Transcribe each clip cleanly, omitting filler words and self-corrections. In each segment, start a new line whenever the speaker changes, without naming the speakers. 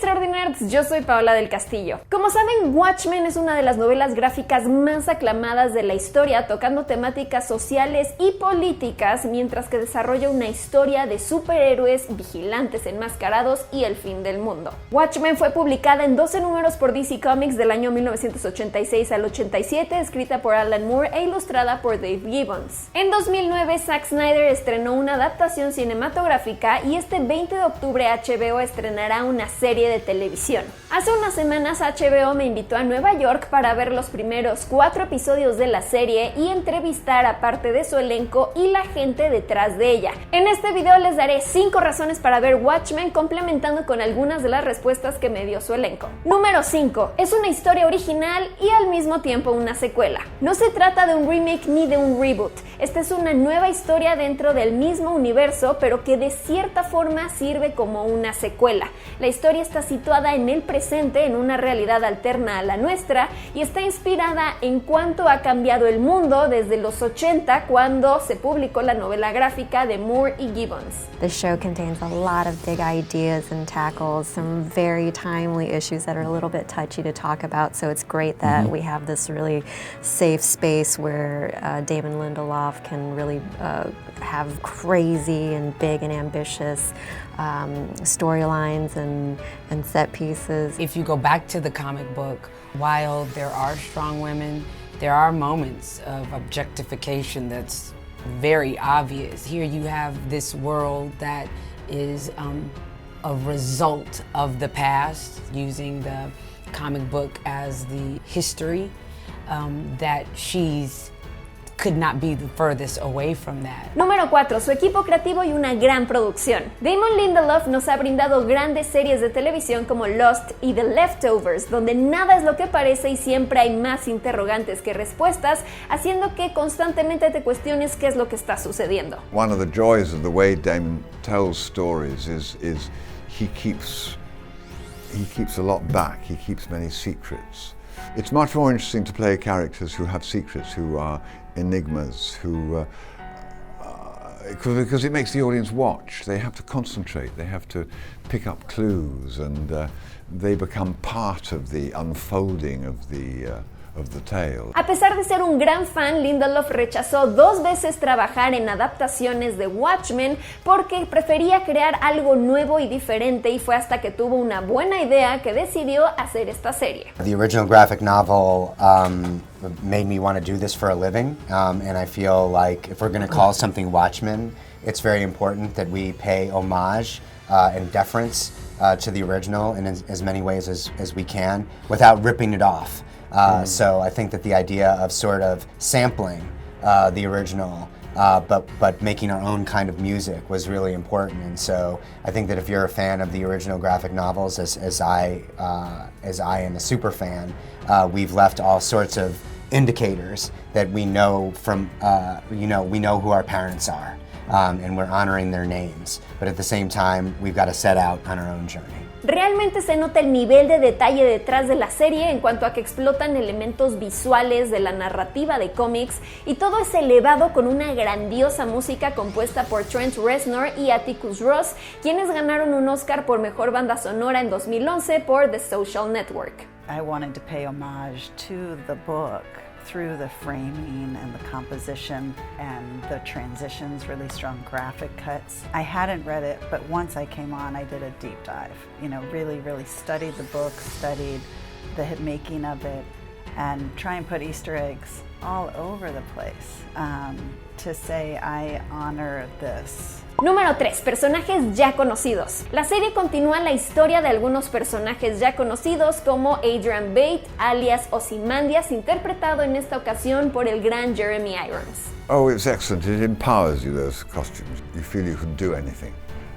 Extraordinerd, yo soy Paola Del Castillo. Como saben, Watchmen es una de las novelas gráficas más aclamadas de la historia, tocando temáticas sociales y políticas, mientras que desarrolla una historia de superhéroes, vigilantes enmascarados y el fin del mundo. Watchmen fue publicada en 12 números por DC Comics del año 1986 al 87, escrita por Alan Moore e ilustrada por Dave Gibbons. En 2009, Zack Snyder estrenó una adaptación cinematográfica y este 20 de octubre HBO estrenará una serie de televisión. Hace unas semanas HBO me invitó a Nueva York para ver los primeros 4 episodios de la serie y entrevistar a parte de su elenco y la gente detrás de ella. En este video les daré 5 razones para ver Watchmen, complementando con algunas de las respuestas que me dio su elenco. Número 5. Es una historia original y al mismo tiempo una secuela. No se trata de un remake ni de un reboot. Esta es una nueva historia dentro del mismo universo, pero que de cierta forma sirve como una secuela. La historia está situada en el presente, en una realidad alterna a la nuestra, y está inspirada en cuánto ha cambiado el mundo desde los 80, cuando se publicó la novela gráfica de Moore y Gibbons.
The show contains a lot of big ideas and tackles some very timely issues that are a little bit touchy to talk about, so it's great that we have this really safe space where Damon Lindelof can really have crazy and big and ambitious storylines and set pieces.
If you go back to the comic book, while there are strong women, there are moments of objectification that's very obvious. Here you have this world that is a result of the past, using the comic book as the history, that she's could not be the furthest away from that.
Número 4. Su equipo creativo y una gran producción. Damon Lindelof nos ha brindado grandes series de televisión como Lost y The Leftovers, donde nada es lo que parece y siempre hay más interrogantes que respuestas, haciendo que constantemente te cuestiones qué es lo que está sucediendo.
One of the joys of the way Damon tells stories is he keeps a lot back. He keeps many secrets. It's much more interesting to play characters who have secrets, who are enigmas, because it makes the audience watch. They have to concentrate, they have to pick up clues, and they become part of the unfolding of the tale.
A pesar de ser un gran fan, Lindelof rechazó 2 veces trabajar en adaptaciones de Watchmen porque prefería crear algo nuevo y diferente, y fue hasta que tuvo una buena idea que decidió hacer esta serie.
The original graphic novel made me want to do this for a living, and I feel like if we're going to call something Watchmen, it's very important that we pay homage and deference to the original in as many ways as we can without ripping it off. So I think that the idea of sort of sampling the original, but making our own kind of music was really important. And so I think that if you're a fan of the original graphic novels, as I am a super fan, we've left all sorts of indicators that we know from, we know who our parents are, and we're honoring their names. But at the same time, we've got to set out on our own journey.
Realmente se nota el nivel de detalle detrás de la serie en cuanto a que explotan elementos visuales de la narrativa de cómics, y todo es elevado con una grandiosa música compuesta por Trent Reznor y Atticus Ross, quienes ganaron un Oscar por Mejor Banda Sonora en 2011 por The Social Network.
I wanted to pay homage to the book through the framing and the composition and the transitions, really strong graphic cuts. I hadn't read it, but once I came on, I did a deep dive. Really studied the book, studied the making of it, and try and put Easter eggs all over the place to say I honor this.
Número 3. Personajes ya conocidos. La serie continúa la historia de algunos personajes ya conocidos, como Adrian Bate, alias Ozymandias, interpretado en esta ocasión por el gran Jeremy Irons.
Oh, it's excellent. It empowers you, those costumes. You feel you can do anything.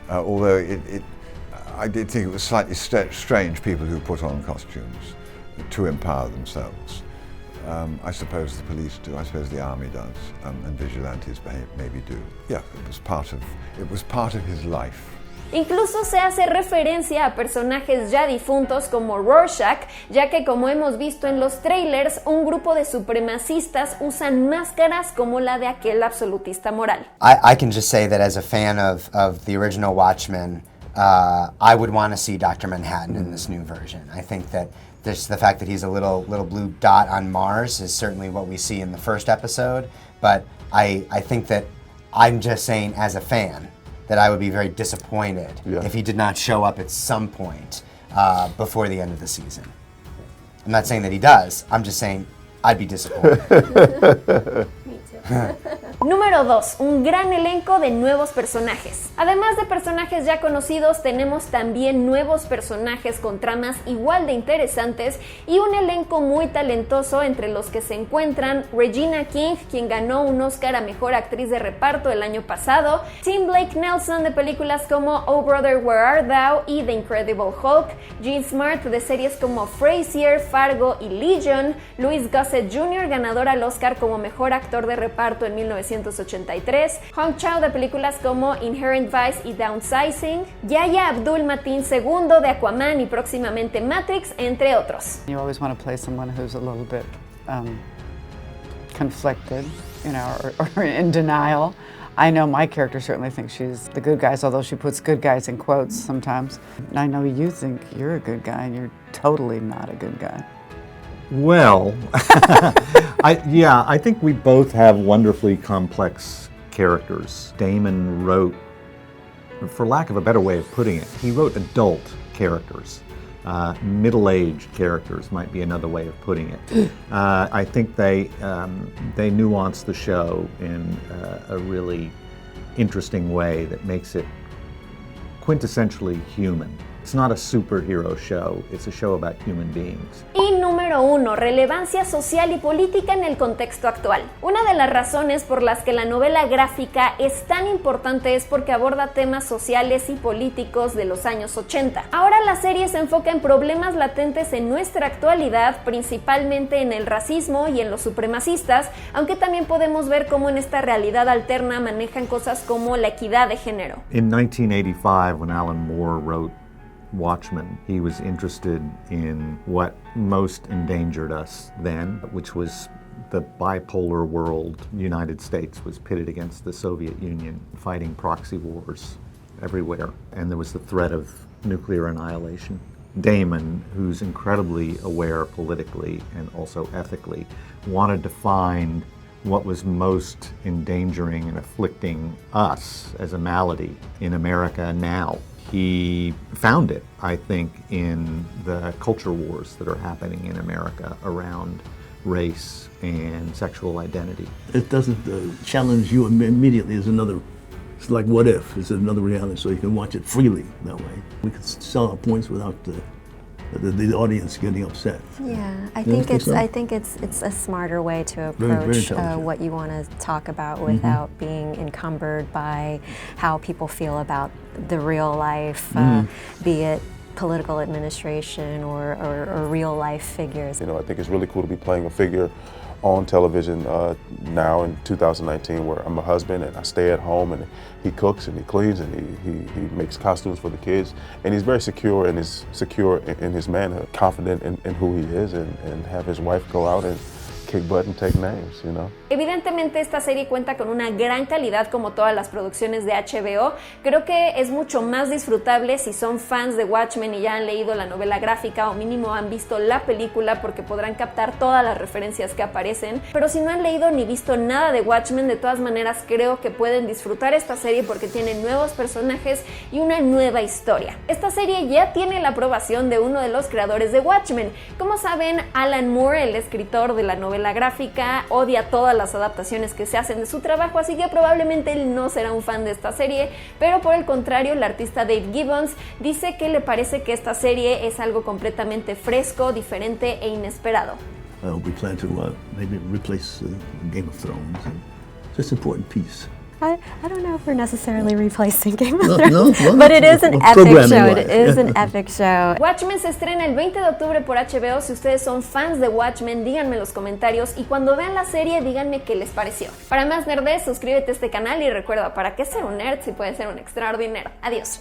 Although I did think it was slightly strange, people who put on costumes to empower themselves. I suppose the police do, I suppose the army does, and vigilantes maybe do. Yeah, it was part of his life.
Incluso se hace referencia a personajes ya difuntos como Rorschach, ya que, como hemos visto en los trailers, un grupo de supremacistas usan máscaras como la de aquel absolutista moral.
I can just say that as a fan of the original Watchmen, I would want to see Dr. Manhattan in this new version. I think that the fact that he's a little blue dot on Mars is certainly what we see in the first episode, but I think that I'm just saying as a fan that I would be very disappointed if he did not show up at some point before the end of the season. I'm not saying that he does, I'm just saying I'd be disappointed.
Me too. Número 2. Un gran elenco de nuevos personajes. Además de personajes ya conocidos, tenemos también nuevos personajes con tramas igual de interesantes y un elenco muy talentoso, entre los que se encuentran Regina King, quien ganó un Oscar a Mejor Actriz de Reparto el año pasado, Tim Blake Nelson de películas como Oh Brother, Where Art Thou y The Incredible Hulk, Jean Smart de series como Frasier, Fargo y Legion, Louis Gossett Jr., ganador al Oscar como Mejor Actor de Reparto en 1983, Hong Chau de películas como Inherent Vice y Downsizing, Yahya Abdul-Mateen II de Aquaman y próximamente Matrix, entre otros.
You always want to play someone who's a little bit conflicted, you know, or in denial. I know my character certainly thinks she's the good guys, although she puts good guys in quotes sometimes. I know you think you're a good guy and you're totally not a good guy.
Well, I think we both have wonderfully complex characters. Damon wrote, for lack of a better way of putting it, he wrote adult characters. Middle-aged characters might be another way of putting it. I think they nuance the show in a really interesting way that makes it quintessentially human. It's not a superhero show, it's a show about human beings.
Y número 1, relevancia social y política en el contexto actual. Una de las razones por las que la novela gráfica es tan importante es porque aborda temas sociales y políticos de los años 80. Ahora la serie se enfoca en problemas latentes en nuestra actualidad, principalmente en el racismo y en los supremacistas, aunque también podemos ver cómo en esta realidad alterna manejan cosas como la equidad de género.
In 1985, when Alan Moore wrote Watchmen, he was interested in what most endangered us then, which was the bipolar world. The United States was pitted against the Soviet Union, fighting proxy wars everywhere, and there was the threat of nuclear annihilation. Damon, who's incredibly aware politically and also ethically, wanted to find what was most endangering and afflicting us as a malady in America now. He found it, I think, in the culture wars that are happening in America around race and sexual identity.
It doesn't challenge you immediately. It's like What If? It's another reality, so you can watch it freely that way. We can sell our points without the audience getting upset.
Yeah, I think it's a smarter way to approach what you want to talk about without being encumbered by how people feel about the real life, be it political administration or real life figures.
You know, I think it's really cool to be playing a figure on television now in 2019, where I'm a husband and I stay at home and he cooks and he cleans and he makes costumes for the kids, and he's very secure in his manhood, confident in who he is, and have his wife go out and kick butt and take names, you know.
Evidentemente esta serie cuenta con una gran calidad como todas las producciones de HBO. Creo que es mucho más disfrutable si son fans de Watchmen y ya han leído la novela gráfica o mínimo han visto la película, porque podrán captar todas las referencias que aparecen. Pero si no han leído ni visto nada de Watchmen, de todas maneras creo que pueden disfrutar esta serie porque tiene nuevos personajes y una nueva historia. Esta serie ya tiene la aprobación de uno de los creadores de Watchmen. Como saben, Alan Moore, el escritor de la novela gráfica, odia todas las adaptaciones que se hacen de su trabajo, así que probablemente él no será un fan de esta serie, pero por el contrario, el artista Dave Gibbons dice que le parece que esta serie es algo completamente fresco, diferente e inesperado.
We plan to maybe replace Game of Thrones. It's an important piece.
I don't know if we're necessarily replacing Game of Thrones, but it is an epic show. It is an epic show.
Watchmen se estrena el 20 de octubre por HBO. Si ustedes son fans de Watchmen, díganme en los comentarios y cuando vean la serie, díganme qué les pareció. Para más nerdez, suscríbete a este canal y recuerda, ¿para qué ser un nerd si puedes ser un extraordinario? Adiós.